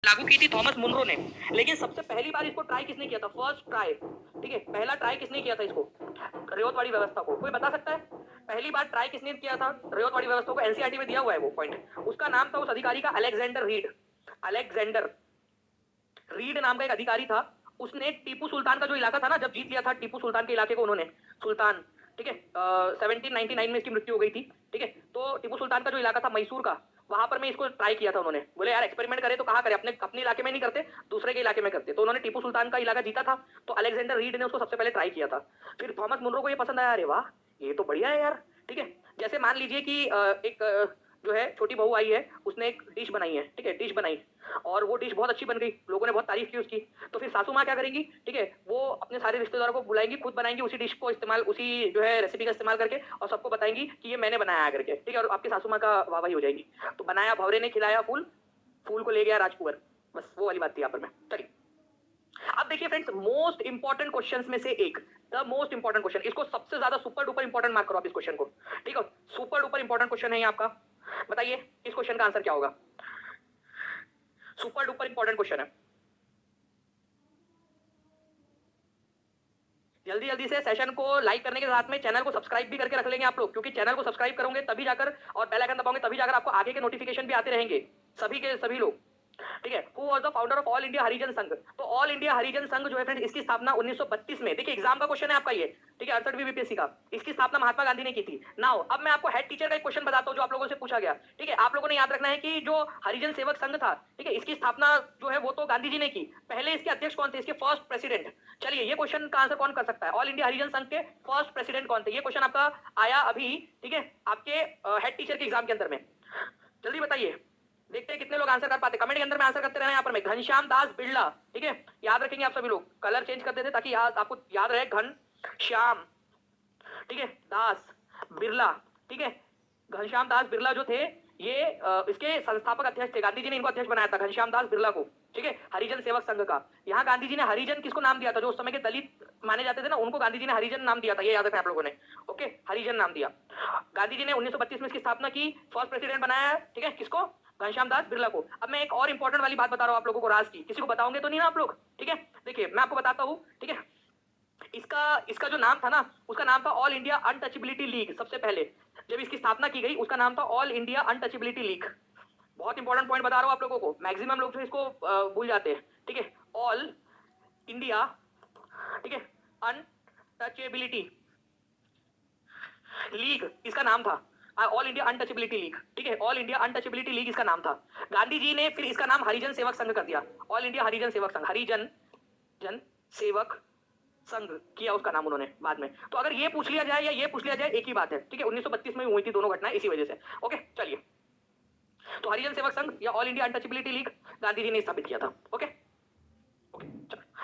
लागू की थी थॉमस मुनरो ने, लेकिन सबसे पहली बार इसको ट्राई किसने किया था? फर्स्ट ट्राई, ठीक है, पहला ट्राई किसने किया था इसको? रेवतवाड़ी व्यवस्था को। कोई बता सकता है पहली बार ट्राई किसने किया था रेवतवाड़ी व्यवस्था को? एनसीईआरटी में दिया हुआ है वो पॉइंट। उसका नाम था उस अधिकारी का अलेक्जेंडर रीड। अलेक्जेंडर रीड नाम का एक अधिकारी था। उसने टीपू सुल्तान का जो इलाका था ना, जब जीत लिया था टीपू सुल्तान के इलाके को उन्होंने, सुल्तान, ठीक है, 1799 में इसकी मृत्यु हो गई थी, ठीक है। तो टीपू सुल्तान का जो इलाका था मैसूर का, वहां पर मैं इसको ट्राई किया था उन्होंने। बोले यार एक्सपेरिमेंट करे तो कहाँ करे, अपने अपने इलाके में नहीं करते, दूसरे के इलाके में करते। तो उन्होंने टीपू सुल्तान का इलाका जीता था, तो अलेक्जेंडर रीड ने उसको सबसे पहले ट्राई किया था। फिर थॉमस मुनरो को ये पसंद आया, अरे वाह ये तो बढ़िया है यार, ठीक है। जैसे मान लीजिए कि एक जो है छोटी बहू आई है, उसने एक डिश बनाई है, ठीक है, डिश बनाई और वो डिश बहुत अच्छी बन गई, लोगों ने बहुत तारीफ की उसकी। तो फिर सासू माँ क्या करेंगी, ठीक है, वो अपने सारे रिश्तेदारों को बुलाएंगी, खुद बनाएंगी उसी डिश को इस्तेमाल, उसी जो है रेसिपी का इस्तेमाल करके, और सबको बताएंगी कि ये मैंने बनाया है करके, ठीक है। और आपकी सासू माँ का वाहवाही हो जाएगी। तो बनाया भवरे ने, खिलाया फूल, फूल को ले गया राजकुंवर। बस वो वाली बात थी यहाँ पर। मैं चलिए अब देखिए फ्रेंड्स, मोस्ट इंपॉर्टेंट क्वेश्चंस में से एक, द मोस्ट इंपॉर्टेंट क्वेश्चन, इसको सबसे ज्यादा सुपर डुपर इंपॉर्टेंट मार्क करो आप इस क्वेश्चन को, ठीक है। सुपर डुपर इंपॉर्टेंट क्वेश्चन है ये आपका। बताइए इस क्वेश्चन का आंसर क्या होगा? सुपर डुपर इंपॉर्टेंट क्वेश्चन है। जल्दी जल्दी से सेशन को लाइक करने के साथ में चैनल को सब्सक्राइब भी करके रख लेंगे आप लोग, क्योंकि चैनल को सब्सक्राइब करोगे तभी जाकर, और बेल आइकन दबाओगे तभी जाकर आपको आगे के नोटिफिकेशन भी आते रहेंगे, सभी के सभी लोग, ठीक है। Who was the founder of All India Harijan Sangh? तो ऑल इंडिया हरिजन संघ जो है फ्रेंड्स, इसकी स्थापना 1932 में, देखिए एग्जाम का क्वेश्चन है आपका ये, ठीक है, 68वीं बीपीएससी का। इसकी स्थापना महात्मा गांधी ने की थी। नाउ अब मैं आपको हेड टीचर का एक क्वेश्चन बताता हूं जो आप लोगों से पूछा गया, ठीक है। आप लोगों ने याद रखना है कि जो हरिजन सेवक संघ था, ठीक है, इसकी स्थापना जो है वो तो गांधी जी ने की। पहले इसके अध्यक्ष कौन थे, इसके फर्स्ट प्रेसिडेंट? चलिए ये क्वेश्चन का आंसर कौन कर सकता है? ऑल इंडिया हरिजन संघ के फर्स्ट प्रेसिडेंट कौन थे? ये क्वेश्चन आपका आया अभी, ठीक है, आपके हेड टीचर के एग्जाम के अंदर में। जल्दी बताइए, देखते हैं कितने लोग आंसर कर पाते। कमेंट के अंदर में आंसर करते रहना। यहाँ पर मैं घनश्याम दास बिरला, ठीक है, याद रखेंगे आप सभी लोग, कलर चेंज कर देते ताकि याद आपको याद रहे। घन श्याम, ठीक है, दास बिरला, ठीक है। घनश्याम दास बिरला जो थे ये इसके संस्थापक अध्यक्ष थे। गांधी जी ने इनको अध्यक्ष बनाया था घनश्याम दास बिरला को, ठीक है, हरिजन सेवक संघ का। यहाँ गांधी जी ने हरिजन किसको नाम दिया था? जो उस समय के दलित माने जाते थे ना, उनको गांधी जी ने हरिजन नाम दिया था, ये याद रखना आप लोगों ने, ओके, हरिजन नाम दिया। गांधी जी ने 1932 में इसकी स्थापना की, फर्स्ट प्रेसिडेंट बनाया है, ठीक है, किसको? घनश्याम दास बिरला को। अब मैं एक और इंपॉर्टेंट वाली बात बता रहा हूँ आप लोगों को, राज की, किसी को बताओगे तो नहीं ना आप लोग, ठीक है। देखिए मैं आपको बताता हूँ, ठीक है, इसका इसका जो नाम था ना, उसका नाम था ऑल इंडिया अनटचेबिलिटी लीग। सबसे पहले जब इसकी स्थापना की गई उसका नाम था ऑल इंडिया अनटचेबिलिटी लीग। बहुत इंपॉर्टेंट पॉइंट बता रहा हूँ आप लोगों को, मैक्सिमम लोग जो इसको भूल जाते हैं, ठीक है। ऑल इंडिया, ठीक है, अनटचेबिलिटी लीग इसका नाम था, ऑल इंडिया अनटचेबिलिटी लीग, ठीक है, ऑल इंडिया अनटचेबिलिटी लीग इसका नाम था। गांधी जी ने फिर इसका नाम हरिजन सेवक संघ कर दिया, ऑल इंडिया हरिजन सेवक संघ, हरिजन जन सेवक संघ किया उसका नाम उन्होंने बाद में। तो अगर ये पूछ लिया जाए या ये पूछ लिया जाए एक ही बात है, ठीक है। 1932 में हुई थी दोनों घटनाएं इसी वजह से, ओके। चलिए तो हरिजन सेवक संघ या All India untouchability league Gandhi ji ने स्थापित किया था, ओके।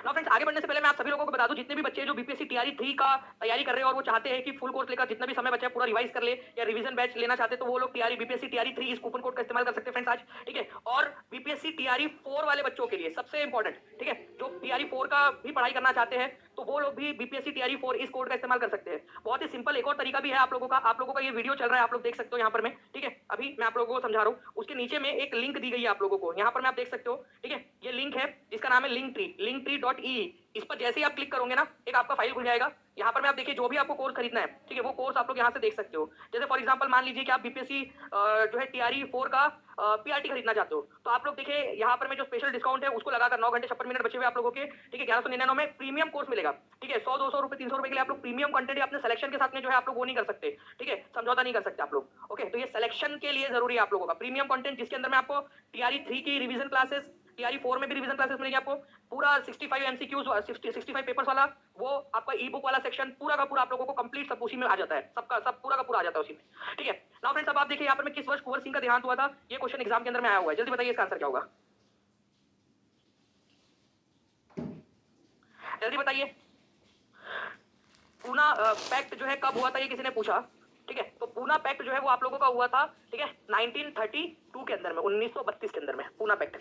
नाउ फ्रेंड्स, आगे बढ़ने से पहले मैं आप सभी लोगों को बता दूं, जितने भी बच्चे जो बीपीएससी टीआरई 3 का तैयारी कर रहे हैं और वो चाहते हैं कि फुल कोर्स लेकर जितना भी समय बचा है पूरा रिवाइज कर ले, या रिवीजन बैच लेना चाहते हैं, तो वो लोग टीआरई बीपीएससी टीआरई 3 इस कूपन कोड का इस्तेमाल कर सकते हैं फ्रेंड्स आज, ठीक है। और बीपीएससी टीआरई 4 वाले बच्चों के लिए सबसे इंपॉर्टेंट, ठीक है, जो टीआरई 4 का भी पढ़ाई करना चाहते हैं तो वो लोग भी बीपीएससी टीआरई 4 इस कोड का इस्तेमाल कर सकते हैं। बहुत ही सिंपल एक और तरीका भी है आप लोगों का, ये वीडियो चल रहा है, आप लोग देख सकते हो यहाँ पर मैं, ठीक है, अभी मैं आप लोगों को समझा रहा हूँ। उसके नीचे में एक लिंक दी गई है आप लोगों को, यहाँ पर मैं आप देख सकते हो, ठीक है, ये लिंक है जिसका नाम है लिंक ट्री, linktree.ee। इस पर जैसे ही आप क्लिक करोगे ना, एक आपका फाइल खुल जाएगा। यहाँ पर मैं आप देखिए जो भी आपको कोर्स खरीदना है, ठीक है, वो कोर्स आप लोग यहाँ से देख सकते हो। जैसे फॉर एग्जांपल मान लीजिए कि आप बीपीएससी जो है टीआरई 4 का पीआरटी खरीदना चाहते हो, तो आप लोग देखिए यहाँ पर मैं जो स्पेशल डिस्काउंट है उसको लगाकर 9 घंटे 56 मिनट बचे हुए आप लोगों के, ठीक है, 1199 में प्रीमियम कोर्स मिलेगा, ठीक है। 100 200 रुपए 300 रुपए के लिए आप लोग प्रीमियम कंटेंट अपने सिलेक्शन के साथ में जो है आप लोग वो नहीं कर सकते, ठीक है, समझौता नहीं कर सकते आप लोग, ओके। तो ये सिलेक्शन के लिए जरूरी है आप लोगों का प्रीमियम कंटेंट, जिसके अंदर में आपको टीआरई 3 की रिवीजन क्लासेस, टीआरई 4 में भी रिवीजन क्लासेस मिलेगी आपको, पूरा 65 एमसीक्यूज 65 पेपर्स वाला, वो आपका ई बुक वाला सेक्शन पूरा का पूरा आप लोगों को कंप्लीट सब उसी में आ जाता है, सबका सब पूरा का पूरा आ जाता है उसी में, ठीक है। नाउ फ्रेंड्स, अब आप देखिए यहाँ पर मैं किस वर्ष कुंवर सिंह का देहांत हुआ था, ये क्वेश्चन एग्जाम के अंदर में आया हुआ है। जल्दी बताइए इसका आंसर क्या होगा, जल्दी बताइए। पूना पैक्ट जो है कब हुआ था ये किसी ने पूछा, ठीक है। तो पूना पैक्ट जो है वो आप लोगों का हुआ था, ठीक है, 1932 के अंदर में, 1932 के अंदर में पूना पैक्ट।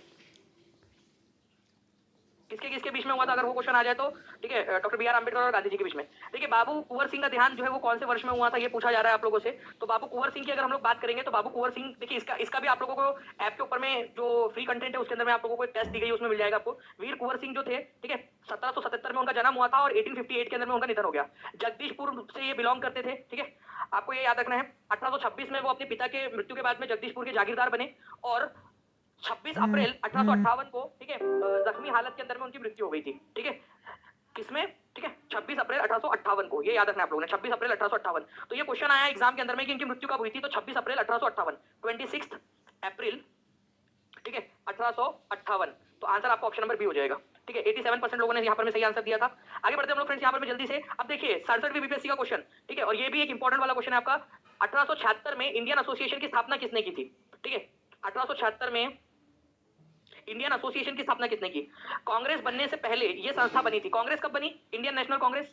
किसके किसके बीच में हुआ था अगर वो क्वेश्चन आ जाए तो, ठीक है, डॉक्टर बी आर अम्बेडकर और गांधी जी के बीच में। देखिए बाबू कुंवर सिंह का देहांत जो है वो कौन से वर्ष में हुआ था ये पूछा जा रहा है आप लोगों से। तो बाबू कुंवर सिंह की अगर हम लोग बात करेंगे तो बाबू कुंवर सिंह, देखिए इसका इसका भी आप लोगों को ऐप के ऊपर में जो फ्री कंटेंट है उसके अंदर में आप लोगों को एक टेस्ट दी गई है, उसमें मिल जाएगा आपको। वीर कुंवर सिंह जो थे, ठीक है, 1777 में उनका जन्म हुआ था और 1858 के अंदर में उनका निधन हो गया। जगदीशपुर से ये बिलोंग करते थे, ठीक है, आपको ये याद रखना है। 1826 में वो अपने पिता के मृत्यु के बाद में जगदीशपुर के जागीरदार बने और 26 अप्रैल 1858 को, ठीक है, जख्मी हालत के अंदर में उनकी मृत्यु हो गई थी, ठीक है, किसमें, ठीक है, 26 अप्रैल 1858 को, ये याद रखना आप लोगों ने, 26 अप्रैल 1858। तो ये क्वेश्चन आया एग्जाम के अंदर में कि इनकी मृत्यु कब हुई थी, तो 26 अप्रैल 1858, 26 अप्रैल, ठीक है, 1858। तो आंसर आपका ऑप्शन नंबर बी हो जाएगा, ठीक है। 87% लोगों ने यहाँ पर में सही आंसर दिया था। आगे बढ़ते हम लोग फ्रेंड्स यहाँ पर में जल्दी से। अब देखिए 67वीं बीपीएससी का क्वेश्चन, ठीक है, और ये भी एक इंपॉर्टेंट वाला क्वेश्चन है आपका। 1876 में इंडियन एसोसिएशन की स्थापना किसने की थी, ठीक है, 1876 में इंडियन एसोसिएशन की स्थापना किसने की। कांग्रेस बनने से पहले ये संस्था बनी थी। कांग्रेस कब बनी, इंडियन नेशनल कांग्रेस,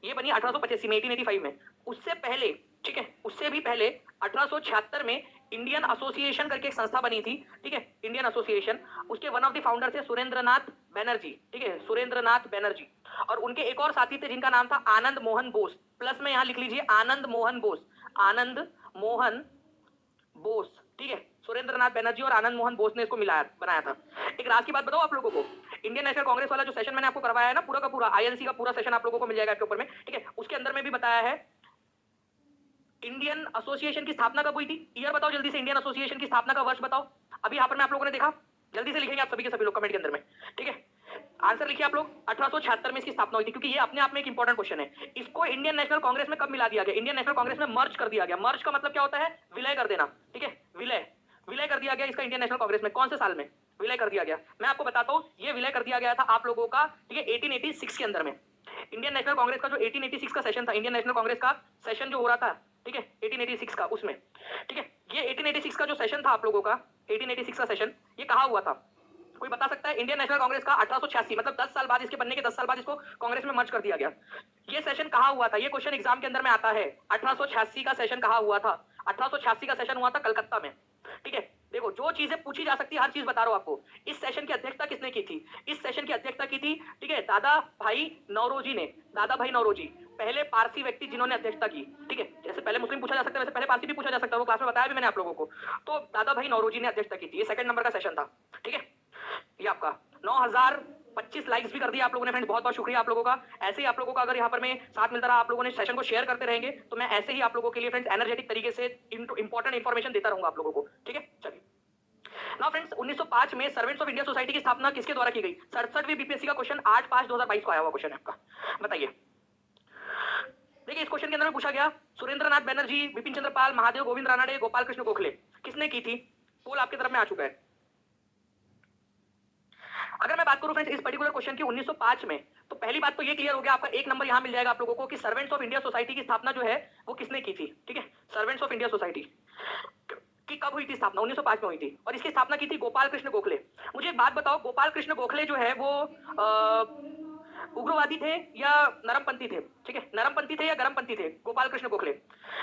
ये बनी 1885 में, 1885 में। उससे पहले, ठीक है, उससे भी पहले 1876 में इंडियन एसोसिएशन करके एक संस्था बनी थी, ठीक है, इंडियन एसोसिएशन। उसके वन ऑफ द फाउंडर थे सुरेंद्रनाथ बनर्जी, ठीक है, सुरेंद्रनाथ बनर्जी। और उनके एक और साथी थे जिनका नाम था आनंद मोहन बोस। प्लस में यहां लिख लीजिए आनंद मोहन बोस, आनंद मोहन बोस, ठीक है, सुरेंद्रनाथ बनर्जी और आनंद मोहन बोस ने इसको मिलाया बनाया था। एक राज की बात बताओ आप लोगों को, इंडियन नेशनल कांग्रेस वाला जो सेशन मैंने आपको करवाया है ना, पूरा का पूरा आईएनसी का पूरा सेशन आप लोगों को मिल जाएगा इसके ऊपर में, ठीक है, उसके अंदर में भी बताया है इंडियन एसोसिएशन की स्थापना कब हुई थी। ईयर बताओ जल्दी से, इंडियन एसोसिएशन की स्थापना का वर्ष बताओ। अभी यहाँ पर मैं आप लोगों ने देखा, जल्दी से लिखेंगे आप सभी के सभी लोग कमेंट के अंदर में, ठीक है। आंसर लिखिए आप लोग, 1876 में इसकी स्थापना हुई थी, क्योंकि ये अपने आप में एक इंपॉर्टेंट क्वेश्चन है। इसको इंडियन नेशनल कांग्रेस में कब मिला दिया गया, इंडियन नेशनल कांग्रेस में मर्ज कर दिया गया। मर्ज का मतलब क्या होता है, विलय कर देना, ठीक है, विलय, विलय कर दिया गया इसका इंडियन नेशनल कांग्रेस में। कौन से साल में विलय कर दिया गया, मैं आपको बताता हूँ। ये विलय कर दिया गया था आप लोगों का, ठीक है, 1886 के अंदर में। इंडियन नेशनल कांग्रेस का जो 1886 का सेशन था, इंडियन नेशनल कांग्रेस का सेशन जो हो रहा था, ठीक है, 1886 का, उसमें, ठीक है, ये 1886 का जो सेशन था आप लोगों का, 1886 का सेशन, ये कहाँ हुआ था, कोई बता सकता है। इंडियन नेशनल कांग्रेस का 1886, मतलब 10 साल बाद, इसके बनने के 10 साल बाद इसको कांग्रेस में मर्ज कर दिया गया। ये सेशन कहाँ हुआ था, ये क्वेश्चन एग्जाम के अंदर में आता है। 1886 का सेशन कहाँ हुआ था, 1886 का सेशन हुआ था कलकत्ता में, ठीक है। देखो जो चीजें पूछी जा सकती है हर चीज बता रहा हूं आपको। इस सेशन की अध्यक्षता किसने की थी, इस सेशन की अध्यक्षता की थी, ठीक है, दादा भाई नौरोजी ने। दादा भाई नौरोजी पहले पारसी व्यक्ति जिन्होंने अध्यक्षता की, ठीक है। जैसे पहले मुस्लिम पूछा जा सकता है, वैसे पहले पारसी भी पूछा जा सकता है, वो क्लास में बताया भी मैंने आप लोगों को। तो दादा भाई नौरोजी ने अध्यक्षता की थी। ये सेकंड नंबर का सेशन था, ठीक है। ये आपका 9025 लाइक्स भी कर दिया आप लोगों ने फ्रेंड्स, बहुत बहुत शुक्रिया आप लोगों का। ऐसे ही आप लोगों का अगर यहाँ पर में साथ मिलता रहा, आप लोगों ने सेशन को शेयर करते रहेंगे, तो मैं ऐसे ही आप लोगों के लिए फ्रेंड्स एनर्जेटिक तरीके से इंपॉर्टेंट इंफॉर्मेशन देता रहूंगा आप लोगों को, ठीक है। चलिए नाउ फ्रेंड्स, 1905 में सर्वेंट्स ऑफ इंडिया सोसाइटी की स्थापना किसके द्वारा की गई। 67वीं बीपीएससी का क्वेश्चन 8/5/2022 को आया हुआ क्वेश्चन है आपका, बताइए। देखिए इस क्वेश्चन के अंदर में पूछा गया सुरेंद्रनाथ बनर्जी, बिपिन चंद्र पाल, महादेव गोविंद रानड़े, गोपाल कृष्ण गोखले, किसने की थी। पोल आपकी तरफ में आ चुका है। अगर मैं बात करूं फ्रेंड्स इस पर्टिकुलर क्वेश्चन की 1905 में, तो पहली बात तो ये क्लियर हो गया, आपका एक नंबर यहां मिल जाएगा आप लोगों को कि सर्वेंट्स ऑफ इंडिया सोसाइटी की स्थापना जो है वो किसने की थी, ठीक है। सर्वेंट्स ऑफ इंडिया सोसाइटी की कब हुई थी स्थापना, 1905 में हुई थी, और इसकी स्थापना की थी गोपाल कृष्ण गोखले। मुझे एक बात बताओ, गोपाल कृष्ण गोखले जो है वो उग्रवादी थे या नरमपंथी थे, ठीक है, नरमपंथी थे या गरमपंथी थे, गोपाल कृष्ण गोखले।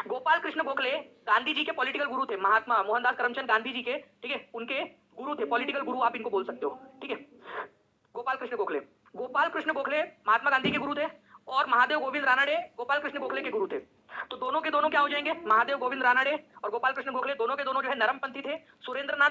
गोपाल कृष्ण गोखले गांधी जी के पॉलिटिकल गुरु थे, महात्मा मोहनदास करमचंद गांधी जी के, ठीक है, उनके गुरु थे, पॉलिटिकल गुरु आप इनको बोल सकते हो, ठीक है। गोपाल कृष्ण गोखले, गोपाल कृष्ण गोखले महात्मा गांधी के गुरु थे, और महादेव गोविंद रानड़े गोपाल कृष्ण गोखले के गुरु थे। तो दोनों के दोनों क्या हो जाएंगे, महादेव गोविंद रानड़े और गोपाल कृष्ण गोखले दोनों के दोनों जो है नरमपंथी थे। सुरेंद्रनाथ